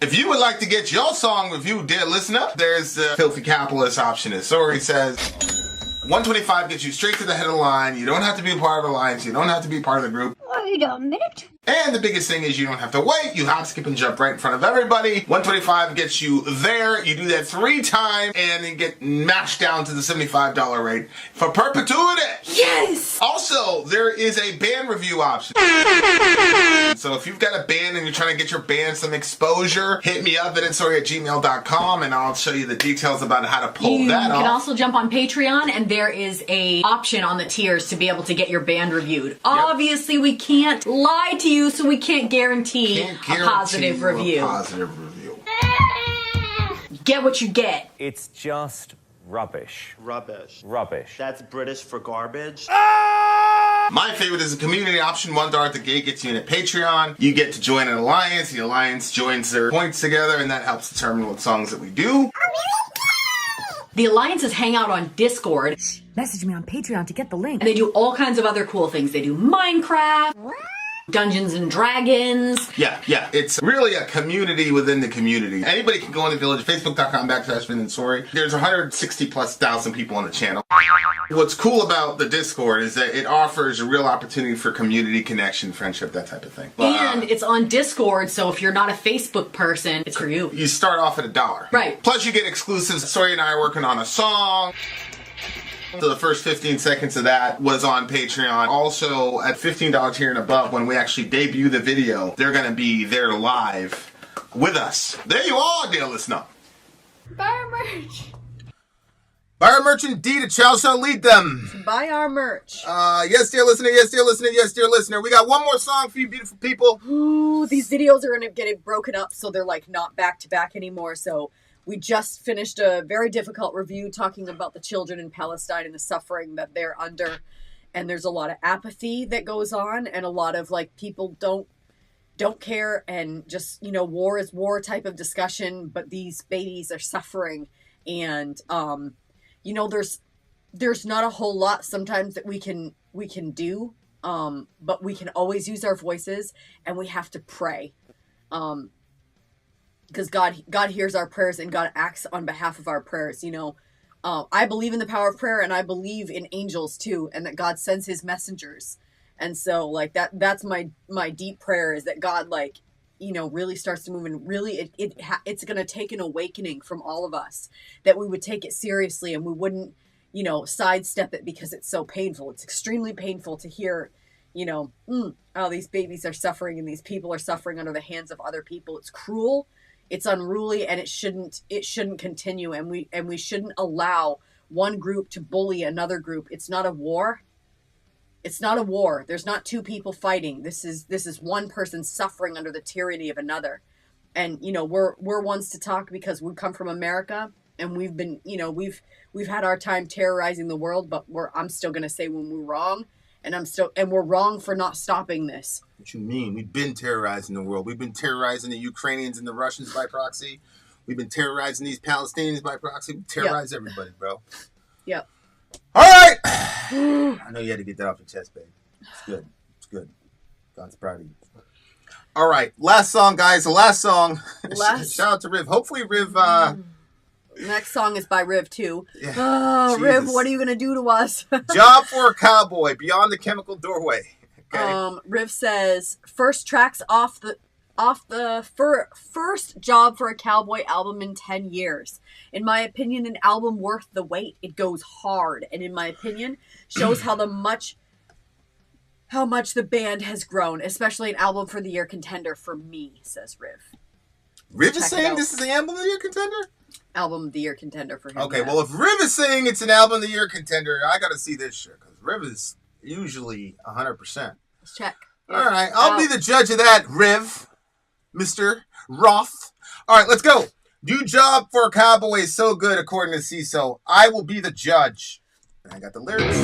If you would like to get your song reviewed, dear listener, there's the Filthy Capitalist option. As Sori says, $125 gets you straight to the head of the line. You don't have to be a part of the alliance. You don't have to be part of the group. Wait a minute. And the biggest thing is you don't have to wait. You hop, skip, and jump right in front of everybody. $125 gets you there. You do that 3 times, and then get mashed down to the $75 rate for perpetuity. Yes! Also, there is a band review option. So if you've got a band and you're trying to get your band some exposure, hit me up at vinsori@gmail.com, and I'll show you the details about how to pull that off. You can also jump on Patreon, and there is a option on the tiers to be able to get your band reviewed. Yep. Obviously, we can't lie to you, so we can't guarantee a positive review. Get what you get. It's just rubbish. Rubbish. Rubbish. That's British for garbage. My favorite is the community option. $1 at the gate gets you in a Patreon. You get to join an alliance. The alliance joins their points together, and that helps determine what songs that we do. The alliances hang out on Discord. Message me on Patreon to get the link. And they do all kinds of other cool things. They do Minecraft, Dungeons and Dragons. Yeah. It's really a community within the community. Anybody can go on the village, facebook.com/Vin and Sori. There's 160,000+ people on the channel. What's cool about the Discord is that it offers a real opportunity for community connection, friendship, that type of thing. And it's on Discord, so if you're not a Facebook person, it's for you. You start off at $1. Right. Plus you get exclusives. Sori and I are working on a song. So the first 15 seconds of that was on Patreon. Also, at $15 tier and above, when we actually debut the video, they're going to be there live with us. There you are, dear listener. Buy our merch. Buy our merch indeed. A child shall lead them. Buy our merch. Yes, dear listener. Yes, dear listener. Yes, dear listener. We got one more song for you beautiful people. Ooh, these videos are going to get broken up, so they're like not back to back anymore. So we just finished a very difficult review talking about the children in Palestine and the suffering that they're under. And there's a lot of apathy that goes on, and a lot of like people don't care, and just, you know, war is war type of discussion, but these babies are suffering. And you know, there's not a whole lot sometimes that we can do, but we can always use our voices, and we have to pray. Because God hears our prayers, and God acts on behalf of our prayers. You know, I believe in the power of prayer, and I believe in angels too, and that God sends his messengers. And so like that's my deep prayer, is that God, like, you know, really starts to move, and really it's going to take an awakening from all of us, that we would take it seriously, and we wouldn't, you know, sidestep it because it's so painful. It's extremely painful to hear, you know, oh, these babies are suffering, and these people are suffering under the hands of other people. It's cruel. It's unruly, and it shouldn't continue, and we shouldn't allow one group to bully another group. It's not a war. It's not a war. There's not two people fighting. This is one person suffering under the tyranny of another. And, you know, we're ones to talk because we come from America, and we've been, you know, we've had our time terrorizing the world, but I'm still going to say when we're wrong, and we're wrong for not stopping this. What you mean? We've been terrorizing the world. We've been terrorizing the Ukrainians and the Russians by proxy. We've been terrorizing these Palestinians by proxy. We terrorize everybody, bro. Yep. All right. I know you had to get that off your chest, babe. It's good. It's good. God's proud of you. All right. Last song, guys. The last song. Shout out to Riv. Hopefully Riv... Next song is by Riv too. Yeah. Oh, Jesus. Riv, what are you going to do to us? Job for a Cowboy, Beyond the Chemical Doorway. Okay. Riv says, first tracks off the first job for a Cowboy album in 10 years. In my opinion, an album worth the wait. It goes hard, and in my opinion, shows how much the band has grown, especially an album for the year contender for me, says Riv. Riv is saying this is the album of the year contender? Album of the year contender for him. Okay, well, if Riv is saying it's an album of the year contender, I got to see this shit, because Riv is usually 100%. Let's check. All right, I'll be the judge of that, Riv, Mr. Roth. All right, let's go. New job for a Cowboy is so good, according to CISO. I will be the judge. And I got the lyrics.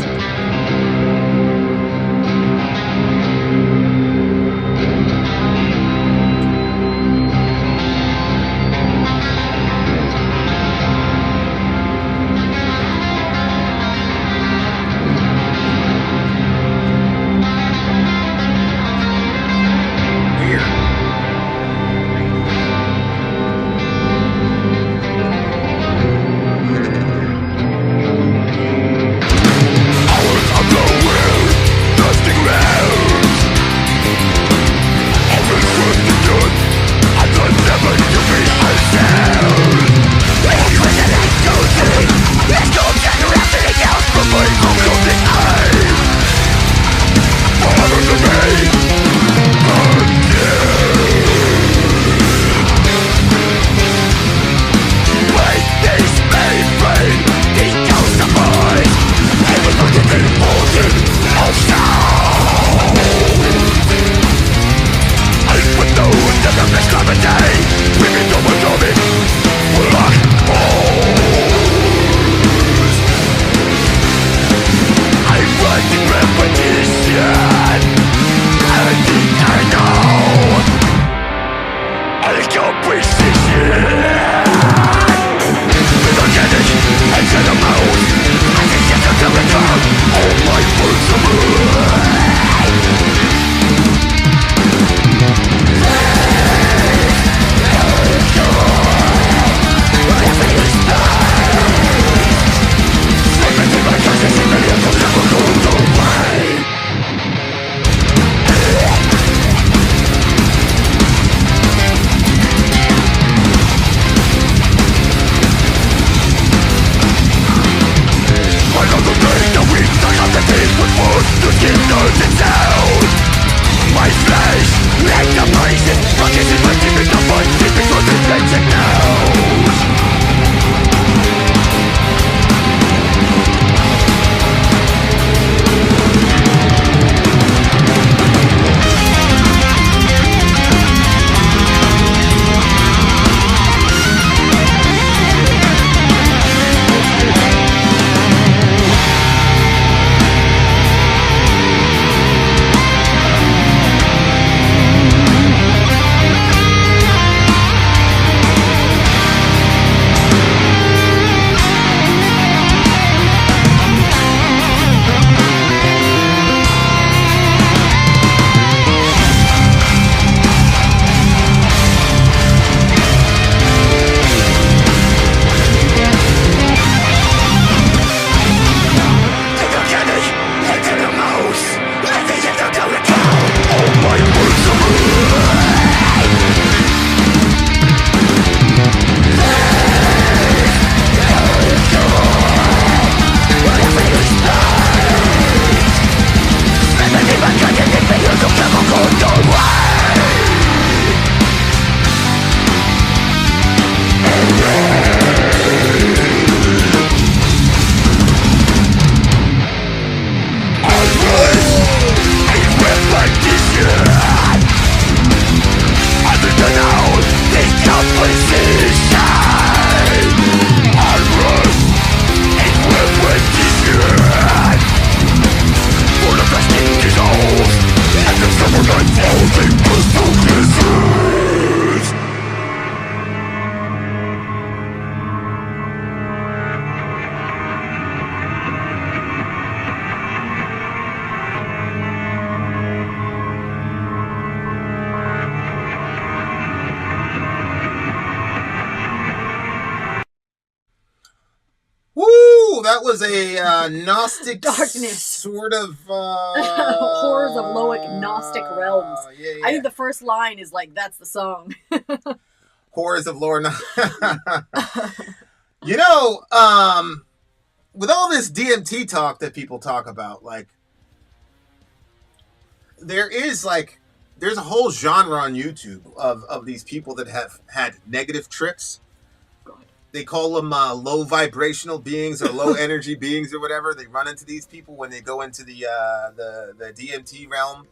that was a Gnostic Darkness. sort of Horrors of Loic Gnostic realms. Yeah. I think the first line is like, that's the song. Horrors of Lore. You know, with all this DMT talk that people talk about, like, there's a whole genre on YouTube of these people that have had negative trips. They call them low vibrational beings or low energy beings or whatever. They run into these people when they go into the DMT realm,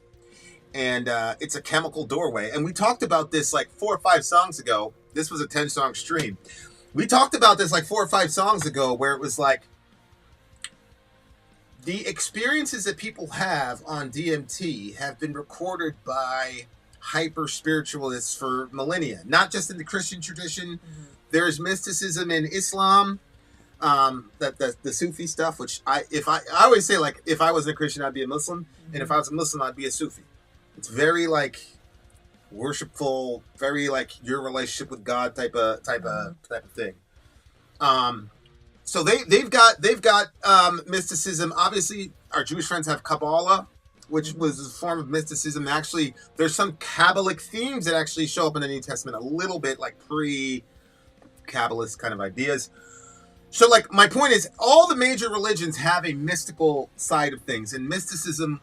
and it's a chemical doorway. And we talked about this like 4 or 5 songs ago. This was a 10-song stream. We talked about this like 4 or 5 songs ago, where it was like the experiences that people have on DMT have been recorded by hyper spiritualists for millennia, not just in the Christian tradition. Mm-hmm. There's mysticism in Islam, the Sufi stuff, which I always say, like, if I was a Christian, I'd be a Muslim, and if I was a Muslim, I'd be a Sufi. It's very like worshipful, very like your relationship with God type of thing. So they've got mysticism. Obviously, our Jewish friends have Kabbalah, which was a form of mysticism. Actually, there's some Kabbalic themes that actually show up in the New Testament a little bit, like pre-Kabbalist kind of ideas. So, like, my point is, all the major religions have a mystical side of things, and mysticism,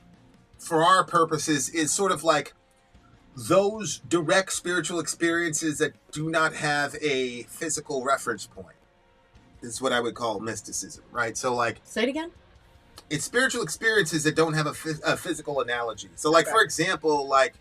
for our purposes, is sort of like those direct spiritual experiences that do not have a physical reference point. This is what I would call mysticism, right? So, like, say it again. It's spiritual experiences that don't have a physical analogy. So, like, for example, like,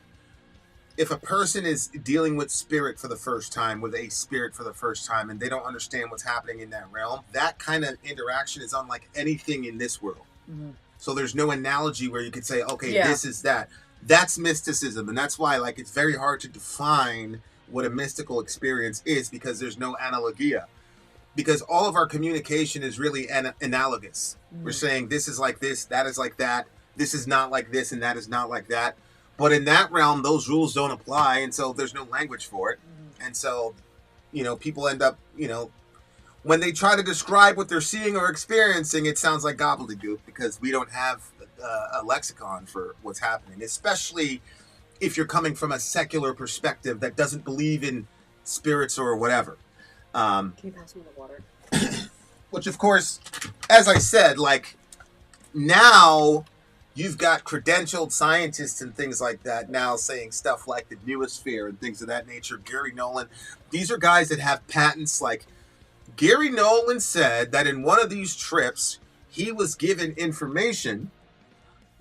if a person is dealing with spirit for the first time, with a spirit for the first time, and they don't understand what's happening in that realm, that kind of interaction is unlike anything in this world. Mm-hmm. So there's no analogy where you could say, okay, this is that. That's mysticism. And that's why, like, it's very hard to define what a mystical experience is, because there's no analogia. Because all of our communication is really analogous. Mm-hmm. We're saying this is like this, that is like that, this is not like this, and that is not like that. But in that realm, those rules don't apply, and so there's no language for it. Mm-hmm. And so, you know, people end up, you know, when they try to describe what they're seeing or experiencing, it sounds like gobbledygook, because we don't have a lexicon for what's happening, especially if you're coming from a secular perspective that doesn't believe in spirits or whatever. Can you pass me the water? Which, of course, as I said, like, now you've got credentialed scientists and things like that now saying stuff like the noosphere and things of that nature. Gary Nolan. These are guys that have patents. Like, Gary Nolan said that in one of these trips, he was given information,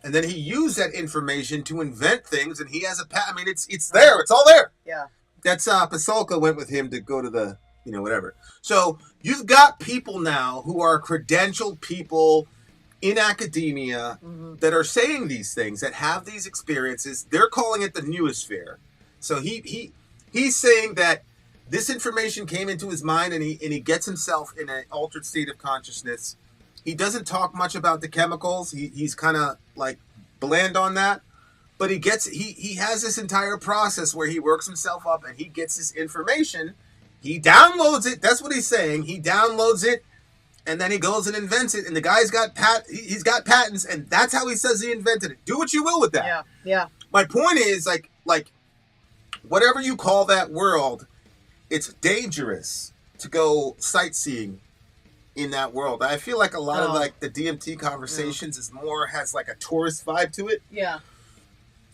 and then he used that information to invent things, and he has a patent. I mean, it's there. It's all there. Yeah. That's Pasolka went with him to go to the, you know, whatever. So you've got people now who are credentialed people in academia that are saying these things, that have these experiences. They're calling it the noosphere. So he's saying that this information came into his mind, and he gets himself in an altered state of consciousness. He doesn't talk much about the chemicals. He's kind of like bland on that. But he has this entire process where he works himself up and he gets this information. He downloads it. That's what he's saying. He downloads it, and then he goes and invents it. And the guy's got he's got patents, and that's how he says he invented it. Do what you will with that. Yeah, yeah. My point is, like whatever you call that world, it's dangerous to go sightseeing in that world. I feel like a lot of like the DMT conversations has like a tourist vibe to it. Yeah.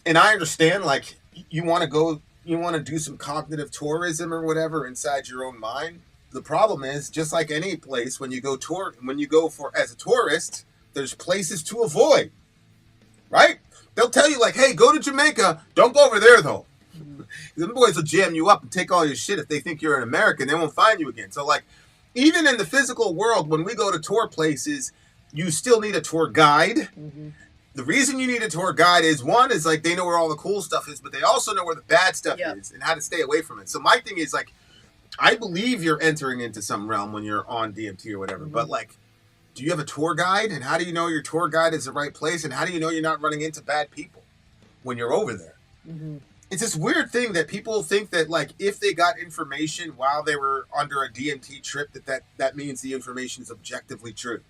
And I understand, like, you want to do some cognitive tourism or whatever inside your own mind. The problem is, just like any place, when you go as a tourist, there's places to avoid, right? They'll tell you, like, hey, go to Jamaica. Don't go over there, though. Them boys will jam you up and take all your shit. If they think you're an American, they won't find you again. So, like, even in the physical world, when we go to tour places, you still need a tour guide. Mm-hmm. The reason you need a tour guide is, one, is like they know where all the cool stuff is, but they also know where the bad stuff is and how to stay away from it. So my thing is, like, I believe you're entering into some realm when you're on DMT or whatever, but, like, do you have a tour guide? And how do you know your tour guide is the right place? And how do you know you're not running into bad people when you're over there? Mm-hmm. It's this weird thing that people think that, like, if they got information while they were under a DMT trip, that means the information is objectively true.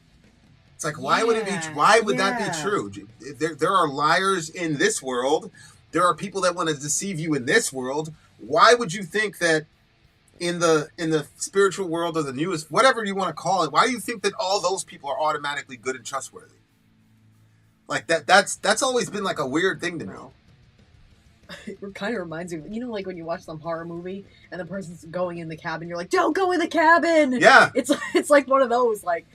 It's like, why would it be? Why would that be true? There are liars in this world. There are people that want to deceive you in this world. Why would you think that in the spiritual world or the newest, whatever you want to call it, why do you think that all those people are automatically good and trustworthy? Like that's always been like a weird thing to me. It kind of reminds me, like when you watch some horror movie and the person's going in the cabin, you're like, don't go in the cabin. Yeah. It's like one of those, like,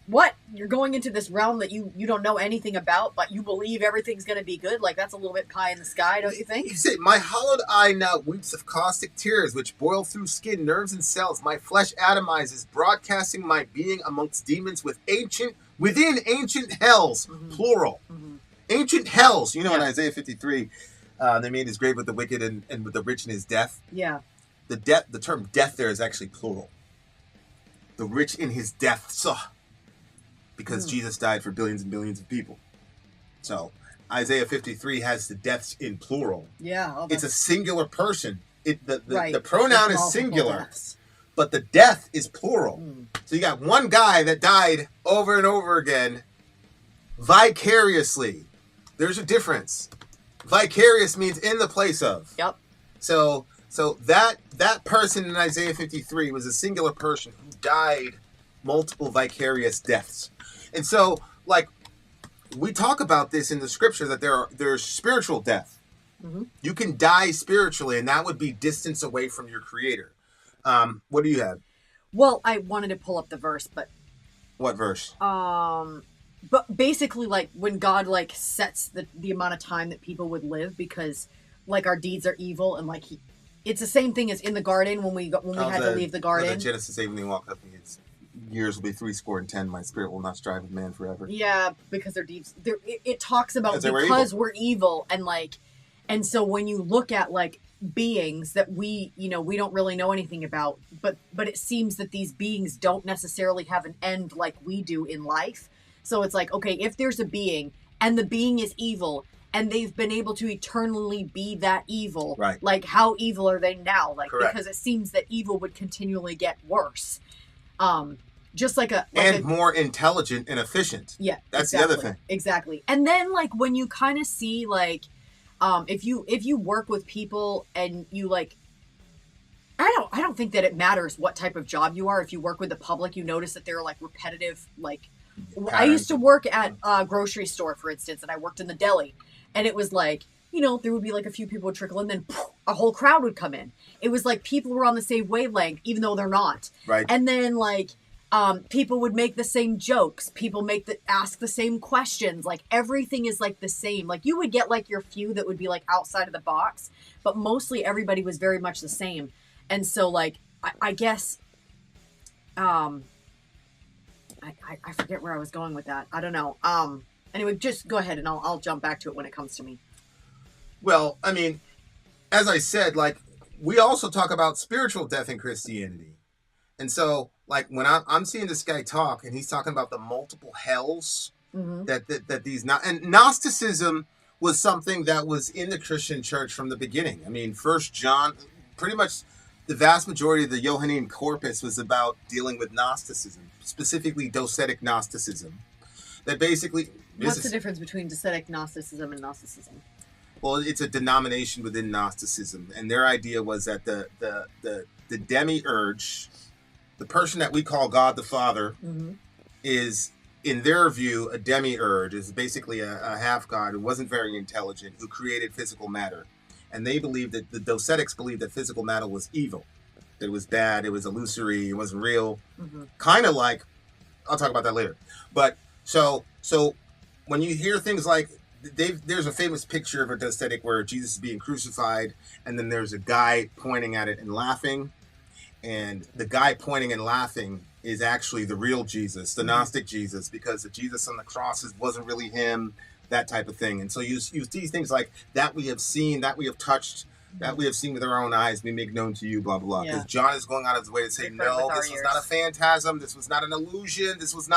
what? You're going into this realm that you don't know anything about, but you believe everything's going to be good? Like, that's a little bit pie in the sky, don't you think? You say, my hollowed eye now weeps of caustic tears, which boil through skin, nerves, and cells. My flesh atomizes, broadcasting my being amongst demons within ancient hells, plural. Mm-hmm. Ancient hells. In Isaiah 53, they made his grave with the wicked and with the rich in his death. Yeah. The term death there is actually plural. The rich in his death, because Jesus died for billions and billions of people. So Isaiah 53 has the deaths in plural. Yeah. It's a singular person. The right. pronoun is singular, deaths. But the death is plural. So you got one guy that died over and over again vicariously. There's a difference. Vicarious means in the place of. Yep. So that person in Isaiah 53 was a singular person who died multiple vicarious deaths. And so, like, we talk about this in the scripture that there's spiritual death. Mm-hmm. You can die spiritually, and that would be distance away from your creator. What do you have? Well, I wanted to pull up the verse, but... What verse? But basically, like, when God, like, sets the amount of time that people would live because, like, our deeds are evil, and, like, it's the same thing as in the garden when we had to leave the garden. Genesis 8, when he walked up, his years will be 70. My spirit will not strive with man forever. Yeah, because their deeds... It talks about because we're evil, and, like... And so when you look at, like, beings that we don't really know anything about, but it seems that these beings don't necessarily have an end like we do in life. So it's like, okay, if there's a being and the being is evil and they've been able to eternally be that evil, right? Like, how evil are they now? Like, correct. Because it seems that evil would continually get worse. Just like more intelligent and efficient. Yeah, that's exactly, the other thing. Exactly. And then, like, when you kind of see, like, if you work with people and you, like, I don't think that it matters what type of job you are. If you work with the public, you notice that there are, like, repetitive, like, patterns. I used to work at a grocery store, for instance, and I worked in the deli, and it was like, there would be, like, a few people would trickle in, then a whole crowd would come in. It was like people were on the same wavelength, even though they're not. Right. And then, like, people would make the same jokes. People ask the same questions. Like, everything is, like, the same. Like, you would get, like, your few that would be, like, outside of the box, but mostly everybody was very much the same. And so, like, I guess, I forget where I was going with that. I don't know. Anyway, just go ahead and I'll jump back to it when it comes to me. Well, I mean, as I said, like, we also talk about spiritual death in Christianity. And so, like, when I'm seeing this guy talk and he's talking about the multiple hells that these and Gnosticism was something that was in the Christian church from the beginning. I mean, 1 John, pretty much the vast majority of the Johannine corpus was about dealing with Gnosticism, specifically docetic Gnosticism. That basically... What's the difference between docetic Gnosticism and Gnosticism? Well, it's a denomination within Gnosticism, and their idea was that the demiurge, the person that we call God the Father, is, in their view, a demiurge, is basically a half-god who wasn't very intelligent, who created physical matter. And they believed that the Docetics believed that physical matter was evil, that it was bad, it was illusory, it wasn't real. Kind of like, I'll talk about that later. But so when you hear things like, there's a famous picture of a Docetic where Jesus is being crucified, and then there's a guy pointing at it and laughing. And the guy pointing and laughing is actually the real Jesus, the Gnostic Jesus, because the Jesus on the crosses wasn't really him. That type of thing. And so you see things like that we have seen, that we have touched, that we have seen with our own eyes, we make known to you, blah, blah, blah. Because John is going out of his way to say, no, this was not a phantasm. This was not an illusion. This was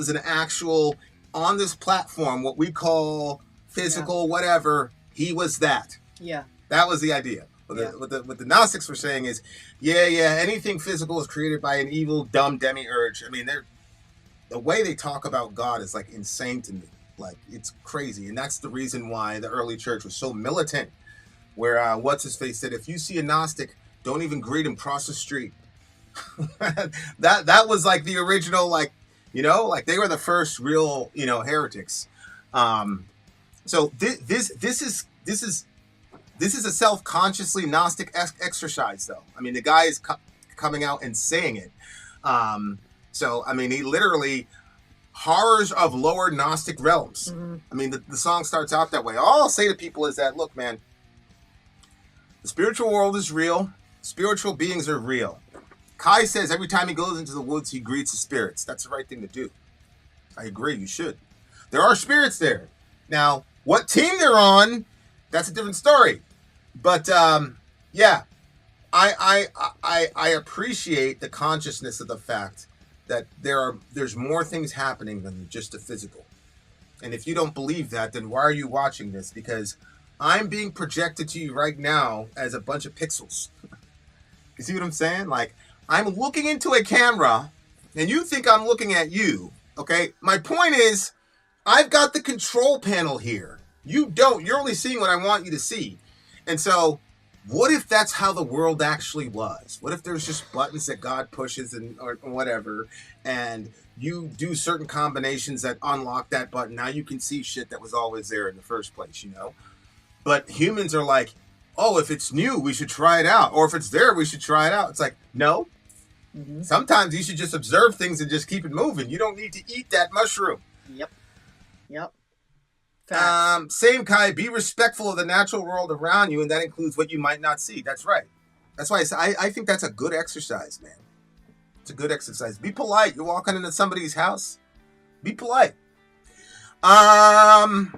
an actual, on this platform, what we call physical, whatever, he was that. Yeah. That was the idea. What the Gnostics were saying is, anything physical is created by an evil, dumb demiurge. I mean, the way they talk about God is like insane to me. Like, it's crazy. And that's the reason why the early church was so militant, where what's his face said, if you see a Gnostic, don't even greet him, cross the street. that was like the original, like, you know, like they were the first real, you know, heretics. So this is a self-consciously Gnostic exercise, though. I mean, the guy is coming out and saying it. So I mean, he literally horrors of lower Gnostic realms. Mm-hmm. I mean, the song starts out that way. All I'll say to people is that, look, man, the spiritual world is real. Spiritual beings are real. Kai says every time he goes into the woods, he greets the spirits. That's the right thing to do. I agree. You should. There are spirits there. Now, what team they're on, that's a different story. But yeah, I appreciate the consciousness of the fact that there's more things happening than just the physical. And if you don't believe that, then why are you watching this? Because I'm being projected to you right now as a bunch of pixels. You see what I'm saying? Like, I'm looking into a camera and you think I'm looking at you. Okay? My point is, I've got the control panel here. You don't. You're only seeing what I want you to see. And so, what if that's how the world actually was? What if there's just buttons that God pushes or whatever, and you do certain combinations that unlock that button? Now you can see shit that was always there in the first place, you know? But humans are like, oh, if it's new, we should try it out. Or if it's there, we should try it out. It's like, no. Mm-hmm. Sometimes you should just observe things and just keep it moving. You don't need to eat that mushroom. Yep. Same Kai, be respectful of the natural world around you, and that includes what you might not see. That's right. That's why I think that's a good exercise, man. It's a good exercise. Be polite. You're walking into somebody's house. Be polite. Although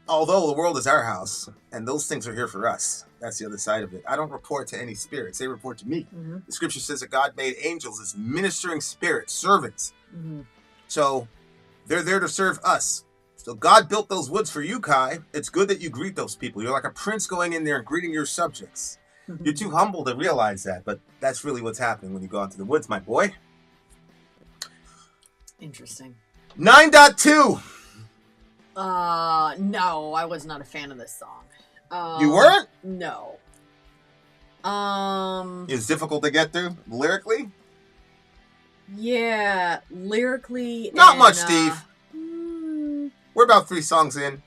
the world is our house, and those things are here for us. That's the other side of it. I don't report to any spirits. They report to me. Mm-hmm. The scripture says that God made angels as ministering spirits, servants. Mm-hmm. So they're there to serve us. So God built those woods for you, Kai. It's good that you greet those people. You're like a prince going in there and greeting your subjects. Mm-hmm. You're too humble to realize that, but that's really what's happening when you go out to the woods, my boy. Interesting. 9.2. No, I was not a fan of this song. You weren't? No. It's difficult to get through lyrically? Yeah, lyrically. Not much, Steve. We're about 3 songs in.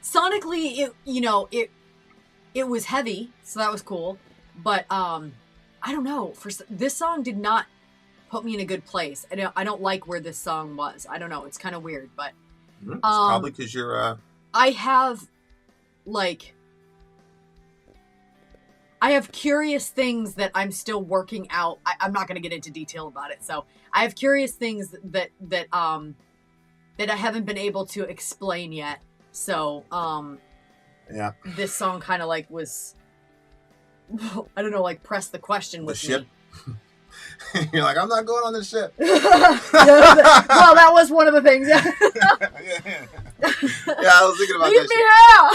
Sonically, it was heavy, so that was cool. But I don't know. This song did not put me in a good place. I don't like where this song was. I don't know. It's kind of weird, but it's probably because you're. I have curious things that I'm still working out. I'm not going to get into detail about it. So I have curious things that I haven't been able to explain yet. So yeah, this song kind of like was, I don't know, like press the question with the ship. You're like, I'm not going on this ship. Well, that was one of the things. Yeah, I was thinking about Leave that me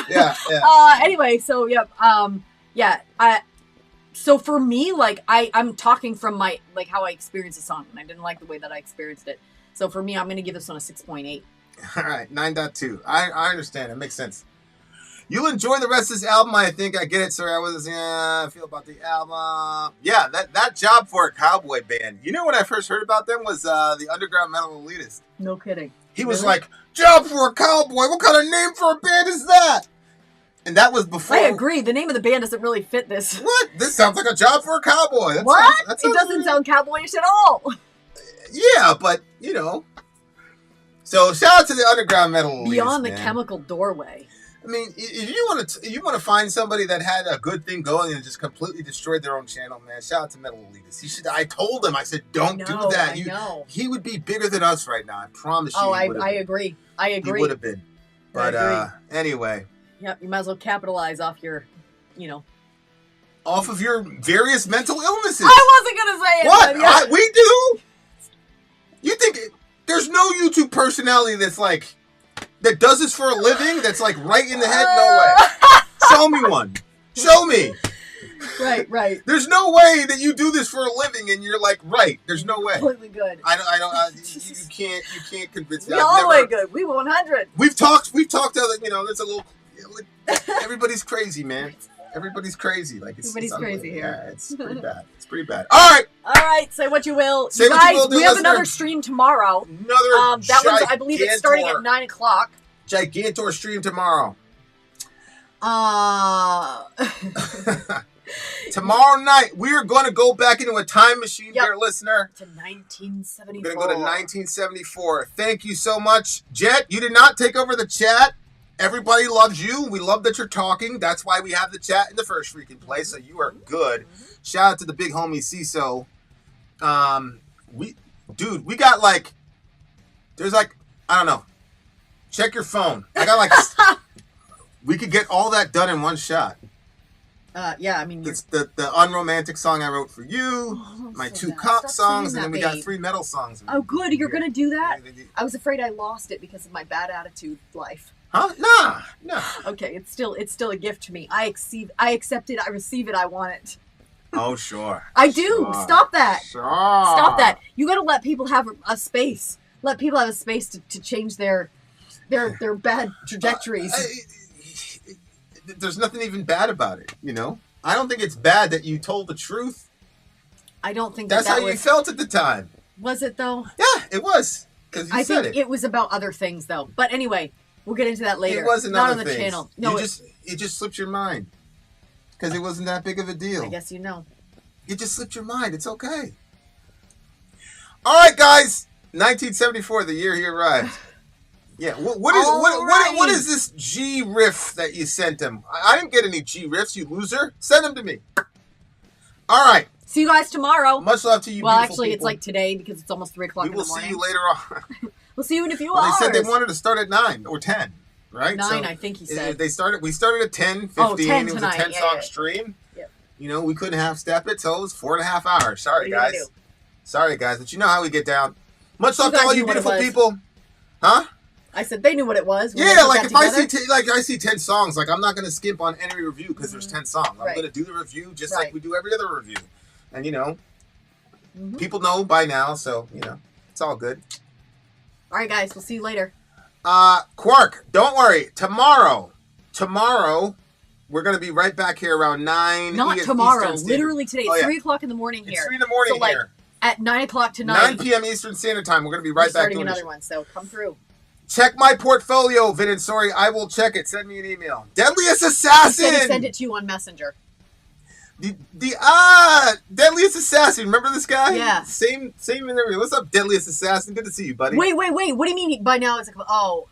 shit. out. Yeah. Anyway, so yep. So for me, like I'm talking from my like how I experienced the song, and I didn't like the way that I experienced it. So for me, I'm gonna give this one a 6.8. All right, 9.2. I understand. It makes sense. You'll enjoy the rest of this album. I think I get it. Sorry, I feel about the album. Yeah, that job for a cowboy band. You know when I first heard about them was the Underground Metal Elitist. No kidding. He was like, job for a cowboy. What kind of name for a band is that? And that was before. I agree. The name of the band doesn't really fit this. What? This sounds like a job for a cowboy. It doesn't sound cowboyish at all. Yeah, but you know. So shout out to the Underground Metal Elitist, Beyond the Chemical Doorway. I mean, if you want to find somebody that had a good thing going and just completely destroyed their own channel, man, shout out to Metal Elitist. I told him, I said, don't do that. He would be bigger than us right now. I promise you. Oh, I agree. He would have been. But anyway. Yep, you might as well capitalize off your, off of your various mental illnesses. I wasn't gonna say it. What? Yeah. We do? You think there's no YouTube personality that's like that does this for a living? That's like right in the head? No way. Show me one. Show me. Right. There's no way that you do this for a living and you're like, right. There's no way. Completely good. I don't, you can't convince me. We all way good. We 100. We've talked other, there's a little, everybody's crazy, man. Everybody's crazy. Like Everybody's crazy here. Yeah, it's pretty bad. It's pretty bad. All right. Say what you will. Say you what guys, you will, dear we have listener. another stream tomorrow. Another that one's, I believe it's starting at 9 o'clock. Gigantor stream tomorrow. Tomorrow night, we are going to go back into a time machine, dear listener. To 1974. We're going to go to 1974. Thank you so much. Jet, you did not take over the chat. Everybody loves you. We love that you're talking. That's why we have the chat in the first freaking place. So you are good. Shout out to the big homie CISO. We got like, there's like, I don't know. Check your phone. I got like, we could get all that done in one shot. Yeah, I mean, it's the unromantic song I wrote for you, my so two bad. cop Stop songs, saying and then that, we got babe. 3 metal songs. Oh, good. You're going to do that? Yeah. I was afraid I lost it because of my bad attitude life. Huh? Nah. Okay, it's still a gift to me. I accept it. I receive it. I want it. Oh, sure. I do. Sure. Stop that. Sure. Stop that. You got to let people have a space. Let people have a space to change their bad trajectories. There's nothing even bad about it, I don't think it's bad that you told the truth. I don't think that's that how you felt at the time. Was it though? Yeah, it was. Because you said think it was about other things though. But anyway, we'll get into that later. It wasn't not on the channel. No, it just slipped your mind because it wasn't that big of a deal. I guess you know. It just slipped your mind. It's okay. All right, guys. 1974, the year he arrived. Yeah. What is this G riff that you sent him? I didn't get any G riffs, you loser. Send them to me. All right. See you guys tomorrow. Much love to you. Well, beautiful actually, people. it's like today because it's almost 3 o'clock in the morning. We will see you later on. We'll see you in a few Well, hours. they said they wanted to start at 9 or 10, right? 9, I think he said. We started at 10, 15. 10 it was tonight. a 10-song stream. Yep. We couldn't half-step it, so it was 4.5 hours. Sorry, guys. Sorry, guys, but you know how we get down. Much love to all you beautiful people. Huh? I said they knew what it was. Yeah, like if I see 10 songs, like I'm not going to skip on any review because there's 10 songs. I'm going to do the review just like we do every other review. And people know by now, so it's all good. All right, guys, we'll see you later. Quark, don't worry. Tomorrow, we're going to be right back here around 9. Not tomorrow, literally today. It's 3 o'clock in the morning here. It's 3 in the morning so, here. At 9 o'clock tonight. 9 p.m. Eastern Standard Time. We're going to be right back starting another one, so come through. Check my portfolio, Vin and Sori. I will check it. Send me an email. Deadliest Assassin! He said send it to you on Messenger. Deadliest Assassin. Remember this guy? Yeah. Same in everything. What's up, Deadliest Assassin? Good to see you, buddy. Wait. What do you mean by now?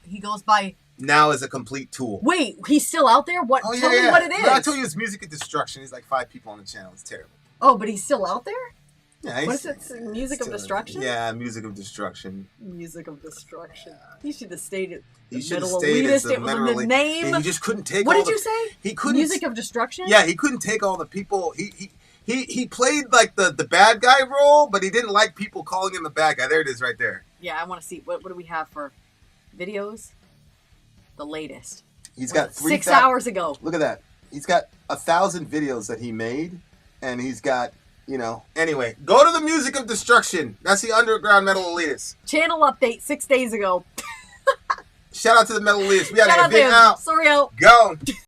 He goes by... Now as a complete tool. Wait, he's still out there? What? Oh, yeah, Tell me what it is. No, I told you it's Music of Destruction. He's like 5 people on the channel. It's terrible. Oh, but he's still out there? Yeah, what is it? Music of Destruction? Yeah, Music of Destruction. Music of Destruction. He should have stayed at the middle elitist. It was the name. Yeah, he just couldn't take What did you say? He couldn't. Music of Destruction? Yeah, he couldn't take all the people. He played like the bad guy role, but he didn't like people calling him a bad guy. There it is right there. Yeah, I want to see. What do we have for videos? The latest. He's got 6 hours ago. Look at that. He's got 1,000 videos that he made, and he's got, Anyway, go to the Music of Destruction. That's the underground metal elitists. Channel update 6 days ago. Shout out to the metal elitists. We got Shout out Vin out. Sorry out. Go.